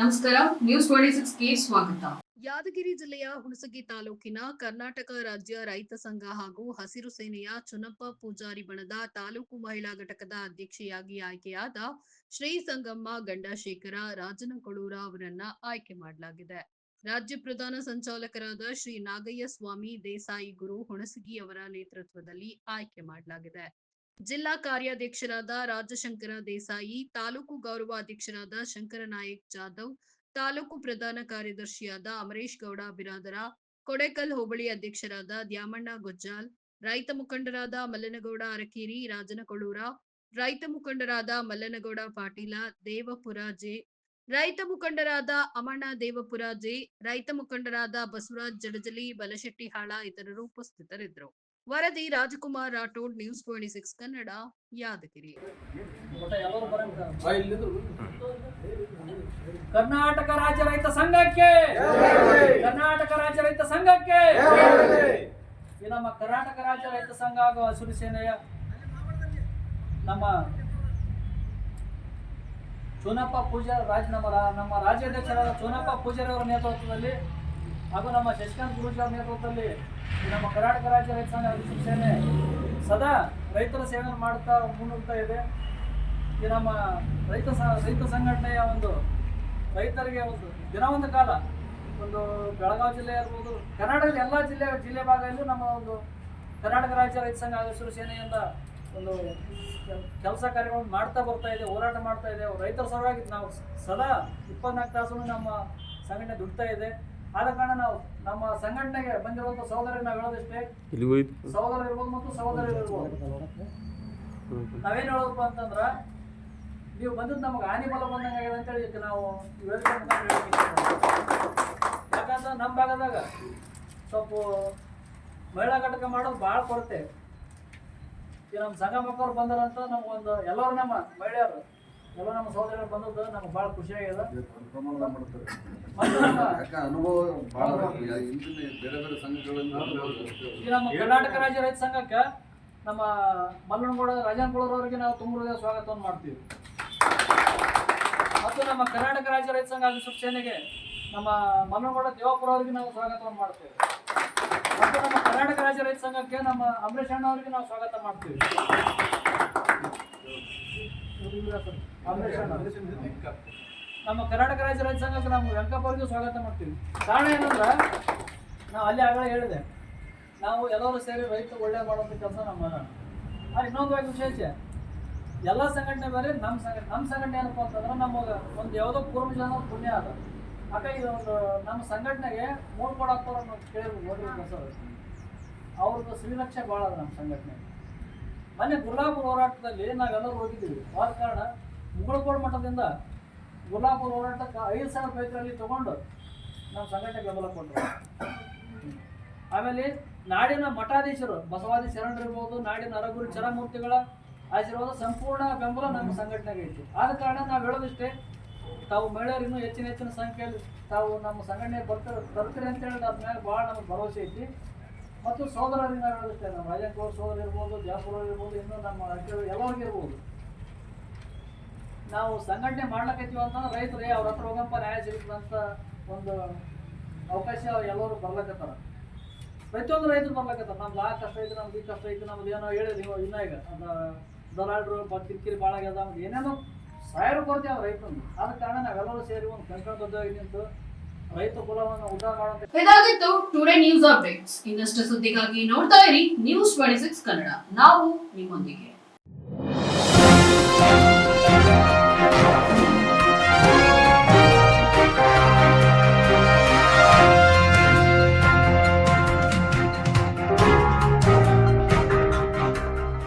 ನಮಸ್ಕಾರ, ನ್ಯೂಸ್ 26ಗೆ ಸ್ವಾಗತ. ಯಾದಗಿರಿ ಜಿಲ್ಲೆಯ ಹುಣಸಗಿ ತಾಲೂಕಿನ ಕರ್ನಾಟಕ ರಾಜ್ಯ ರೈತ ಸಂಘ ಹಾಗೂ ಹಸಿರು ಸೇನೆಯ ಚುನಪ್ಪ ಪೂಜಾರಿ ಬಣದ ತಾಲೂಕು ಮಹಿಳಾ ಘಟಕದ ಅಧ್ಯಕ್ಷೆಯಾಗಿ ಆಯ್ಕೆಯಾದ ಶ್ರೀ ಸಂಗಮ್ಮ ಗಂಡಶೇಖರ ರಾಜನಕೊಳೂರ ಅವರನ್ನ ಆಯ್ಕೆ ಮಾಡಲಾಗಿದೆ. ರಾಜ್ಯ ಪ್ರಧಾನ ಸಂಚಾಲಕರಾದ ಶ್ರೀ ನಾಗಯ್ಯ ಸ್ವಾಮಿ ದೇಸಾಯಿ ಗುರು ಹುಣಸಗಿ ಅವರ ನೇತೃತ್ವದಲ್ಲಿ ಆಯ್ಕೆ ಮಾಡಲಾಗಿದೆ. ಜಿಲ್ಲಾ ಕಾರ್ಯಾಧ್ಯಕ್ಷರಾದ ರಾಜಶಂಕರ ದೇಸಾಯಿ, ತಾಲೂಕು ಗೌರವಾಧ್ಯಕ್ಷರಾದ ಶಂಕರನಾಯಕ್ ಜಾಧವ್, ತಾಲೂಕು ಪ್ರಧಾನ ಕಾರ್ಯದರ್ಶಿಯಾದ ಅಮರೇಶ್ ಗೌಡ ಬಿರಾದರ, ಕೊಡೇಕಲ್ ಹೋಬಳಿ ಅಧ್ಯಕ್ಷರಾದ ದ್ಯಾಮಣ್ಣ ಗೊಜ್ಜಾಲ್, ರೈತ ಮುಖಂಡರಾದ ಮಲ್ಲನಗೌಡ ಅರಕೇರಿ ರಾಜನಕೊಳೂರ, ರೈತ ಮುಖಂಡರಾದ ಮಲ್ಲನಗೌಡ ಪಾಟೀಲ ದೇವಪುರ ಜೆ, ರೈತ ಮುಖಂಡರಾದ ಅಮಣ್ಣ ದೇವಪುರ ಜೆ, ರೈತ ಮುಖಂಡರಾದ ಬಸವರಾಜ್ ಜಡಜಲಿ ಬಲಶೆಟ್ಟಿಹಾಳ ಇತರರು ಉಪಸ್ಥಿತರಿದ್ದರು. ವರದಿ ರಾಜಕುಮಾರ್ ರಾಠೋಡ್, ನ್ಯೂಸ್ 26 ಕನ್ನಡ, ಯಾದಗಿರಿ. ಕರ್ನಾಟಕ ರಾಜ್ಯ ರೈತ ಸಂಘಕ್ಕೆ, ಕರ್ನಾಟಕ ರಾಜ್ಯ ರೈತ ಸಂಘಕ್ಕೆ. ಈ ನಮ್ಮ ಕರ್ನಾಟಕ ರಾಜ್ಯ ರೈತ ಸಂಘ ಹಾಗೂ ಹಸಿರು ಸೇನೆಯ ನಮ್ಮ ಚುನಪ್ಪ ಪೂಜಾರಿ ನಮ್ಮ ರಾಜ್ಯಾಧ್ಯಕ್ಷರಾದ ಚುನಪ್ಪ ಪೂಜಾರಿ ಅವರ ನೇತೃತ್ವದಲ್ಲಿ ಹಾಗೂ ನಮ್ಮ ಶಶಿಕಾಂತ್ ಗುರೂಜಿ ಅವರ ನೇತೃತ್ವದಲ್ಲಿ ನಮ್ಮ ಕರ್ನಾಟಕ ರಾಜ್ಯ ರೈತ ಸಂಘ ಹಸಿರು ಸೇನೆ ಸದಾ ರೈತರ ಸೇವೆಯನ್ನು ಮಾಡುತ್ತಾ ಮುನ್ನುಗ್ತಾ ಇದೆ. ಈ ನಮ್ಮ ರೈತ ಸಂಘಟನೆಯ ಒಂದು ರೈತರಿಗೆ ಒಂದು ದಿನವೊಂದು ಕಾಲ ಒಂದು ಬೆಳಗಾವಿ ಜಿಲ್ಲೆ ಇರ್ಬೋದು, ಕರ್ನಾಟಕದ ಎಲ್ಲ ಜಿಲ್ಲೆ ಭಾಗದಲ್ಲೂ ನಮ್ಮ ಒಂದು ಕರ್ನಾಟಕ ರಾಜ್ಯ ರೈತ ಸಂಘ ಹಸಿರು ಸೇನೆಯಿಂದ ಒಂದು ಕೆಲಸ ಕಾರ್ಯಗಳನ್ನು ಮಾಡ್ತಾ ಬರ್ತಾ ಇದೆ, ಹೋರಾಟ ಮಾಡ್ತಾ ಇದೆ. ರೈತರ ಸಲುವಾಗಿ ನಾವು ಸದಾ 24 ತಾಸು ನಮ್ಮ ಸಂಘಟನೆ ದುಡ್ತಾ ಇದೆ. ಆದ ಕಾರಣ ನಾವು ನಮ್ಮ ಸಂಘಟನೆಗೆ ಬಂದಿರುವಂಥ ಸಹೋದರಿಗೆ ನಾವು ಹೇಳೋದಿಷ್ಟೇ, ಸಹೋದರ ಇರ್ಬೋದು ಮತ್ತು ಸಹೋದರಿ ಇರ್ಬೋದು, ನಾವೇನು ಹೇಳೋದಪ್ಪ ಅಂತಂದ್ರೆ, ನೀವು ಬಂದದ್ದು ನಮಗೆ ಹಾನಿ ಬಲ ಬಂದಂಗೆ ಅಂತೇಳಿ ನಾವು ಯಾಕಂದ್ರೆ ನಮ್ಮ ಭಾಗದಾಗ ಸ್ವಲ್ಪ ಮಹಿಳಾ ಘಟಕ ಮಾಡೋದು ಭಾಳ ಕೊರತೆ. ಈ ನಮ್ಮ ಸಂಘ ಮಕ್ಕಳು ಬಂದಾರಂತ ನಮ್ಗೊಂದು ಎಲ್ಲರೂ ನಮ್ಮ ಮಹಿಳೆಯರು ಎಲ್ಲ ನಮ್ಮ ಸಹೋದರರು ಬಂದದ್ದು ನಮ್ಗೆ ಭಾಳ ಖುಷಿಯಾಗಿದೆ. ಈ ನಮ್ಮ ಕರ್ನಾಟಕ ರಾಜ್ಯ ರೈತ ಸಂಘಕ್ಕೆ ನಮ್ಮ ಮಲ್ಲನಗೌಡ ರಾಜನಕೊಳೂರವರಿಗೆ ನಾವು ತುಂಬ ಹೃದಯ ಸ್ವಾಗತವನ್ನು ಮಾಡ್ತೀವಿ. ಮತ್ತು ನಮ್ಮ ಕರ್ನಾಟಕ ರಾಜ್ಯ ರೈತ ಸಂಘ ಹಸಿರು ಸೇನೆಗೆ ನಮ್ಮ ಮಲ್ಲನಗೌಡ ದೇವಪುರ ಅವರಿಗೆ ನಾವು ಸ್ವಾಗತವನ್ನು ಮಾಡ್ತೇವೆ. ಮತ್ತು ನಮ್ಮ ಕರ್ನಾಟಕ ರಾಜ್ಯ ರೈತ ಸಂಘಕ್ಕೆ ನಮ್ಮ ಅಮರೇಶ್ ಅಣ್ಣ ಅವರಿಗೆ ನಾವು ಸ್ವಾಗತ ಮಾಡ್ತೀವಿ. ನಮ್ಮ ಕರ್ನಾಟಕ ರಾಜ್ಯ ರೈತ ಸಂಘಕ್ಕೆ ನಾವು ವೆಂಕಪ್ಪ ಅವರಿಗೆ ಸ್ವಾಗತ ಮಾಡ್ತೀವಿ. ಕಾರಣ ಏನಂದ್ರೆ, ನಾವು ಅಲ್ಲಿ ಆಗಲೇ ಹೇಳಿದೆ, ನಾವು ಎಲ್ಲರೂ ಸೇರಿ ರೈತ ಒಳ್ಳೆ ಮಾಡುವಂಥ ಕೆಲಸ ನಾವು ಮಾಡೋಣ. ಅದು ಇನ್ನೊಂದು ವಿಶೇಷ, ಎಲ್ಲ ಸಂಘಟನೆ ಬೇರೆ, ನಮ್ಮ ಸಂಘಟನೆ ಏನಪ್ಪ ಅಂತಂದ್ರೆ ನಮಗೆ ಒಂದು ಯಾವುದೋ ಪೂರ್ವಜನ ಪುಣ್ಯ ಅದ. ಹಾಗಾಗಿ ಒಂದು ನಮ್ಮ ಸಂಘಟನೆಗೆ ಮೂಡ್ಕೊಡೋರು ಕೇಳಿದ್ರು ನೋಡಿದ್ರು ಸರ್, ಅವ್ರದ್ದು ಶ್ರೀರಕ್ಷೆ ಭಾಳ ಅದ ನಮ್ಮ ಸಂಘಟನೆ. ಮೊನ್ನೆ ಗುರ್ಲಾಪುರ ಹೋರಾಟದಲ್ಲಿ ನಾವೆಲ್ಲರೂ ಹೋಗಿದ್ದೀವಿ. ಆದ ಕಾರಣ ಮುಗಳಕೋಡ್ ಮಠದಿಂದ ಗುರ್ಲಾಪುರ ಹೋರಾಟಕ್ಕೆ 5,000 ರೈತರಲ್ಲಿ ತಗೊಂಡು ನಮ್ಮ ಸಂಘಟನೆ ಬೆಂಬಲ ಕೊಟ್ಟರು. ಆಮೇಲೆ ನಾಡಿನ ಮಠಾಧೀಶರು ಬಸವಾದಿ ಶರಣರು ಇರ್ಬೋದು, ನಾಡಿನ ಅರಗುರು ಚರಮೂರ್ತಿಗಳ ಆಶೀರ್ವಾದ ಸಂಪೂರ್ಣ ಬೆಂಬಲ ನಮ್ಮ ಸಂಘಟನೆಗೆ ಇತ್ತು. ಆದ ಕಾರಣ ನಾವು ಹೇಳೋದಿಷ್ಟೇ, ತಾವು ಮಹಿಳೆಯರು ಇನ್ನೂ ಹೆಚ್ಚಿನ ಸಂಖ್ಯೆಯಲ್ಲಿ ತಾವು ನಮ್ಮ ಸಂಘಟನೆ ತರ್ತೀರಿ ಅಂತ ಹೇಳಿದ್ರೆ ಅದ್ರ ಮೇಲೆ ಭಾಳ ನಮಗೆ ಭರವಸೆ ಐತಿ. ಮತ್ತು ಸಹೋದರರಿಗೆ ನಾವು ಹೇಳೋದಿಷ್ಟೇ, ನಮ್ಮ ರಾಜನಕೊಳ ಸಹೋದರ ಇರ್ಬೋದು, ಜಾಪುರ ಇರ್ಬೋದು, ಇನ್ನೂ ನಮ್ಮ ಎಲ್ಲರಿಗೂ ಇರ್ಬೋದು, ನಾವು ಸಂಘಟನೆ ಮಾಡ್ಲಕೈತೀವಿ ಅಂತಂದ್ರೆ ರೈತರೇ ಅವ್ರ ಹತ್ರ ಹೋಗಂಪ ನ್ಯಾಯ ಸಿಗುತ್ತಂತ ಒಂದು ಅವಕಾಶ ಎಲ್ಲರೂ ಬರ್ಲಕತ್ತಾರ. ಪ್ರತಿಯೊಂದು ರೈತರು ಬರ್ಲಕತ್ತಾರ. ನಮ್ದು ಆ ಕಷ್ಟ ಐತೆ, ನಮ್ದು ಈ ಕಷ್ಟ ಐತೆ, ನಮ್ದು ಏನೋ ಹೇಳಿದ್ರಿ ಇನ್ನೂ ಈಗ ದಲಾಳರು ಕಿರಿಕಿರಿ ಭಾಳ ಆಗ್ಯದ, ನಮ್ದು ಏನೇನೋ ಸಾವಿರ ಕೊರತೆ ಅವ್ರ ರೈತರು. ಆದ ಕಾರಣ ನಾವೆಲ್ಲರೂ ಸೇರಿ ಒಂದು ಕಂಕಣಬದ್ಧವಾಗಿ ನಿಂತು ರೈತ ಕುಲವನ್ನು ಉದ್ಧಾರ ಮಾಡುವಂತ. ಇದಾಗಿತ್ತು ಟುಡೇ ನ್ಯೂಸ್ ಅಪ್ಡೇಟ್ಸ್. ಇನ್ನಷ್ಟು ಸುದ್ದಿಗಾಗಿ ನೋಡ್ತಾ ಇರಿ ನ್ಯೂಸ್ 26 ಕನ್ನಡ. ನಾವು ನಿಮ್ಮೊಂದಿಗೆ.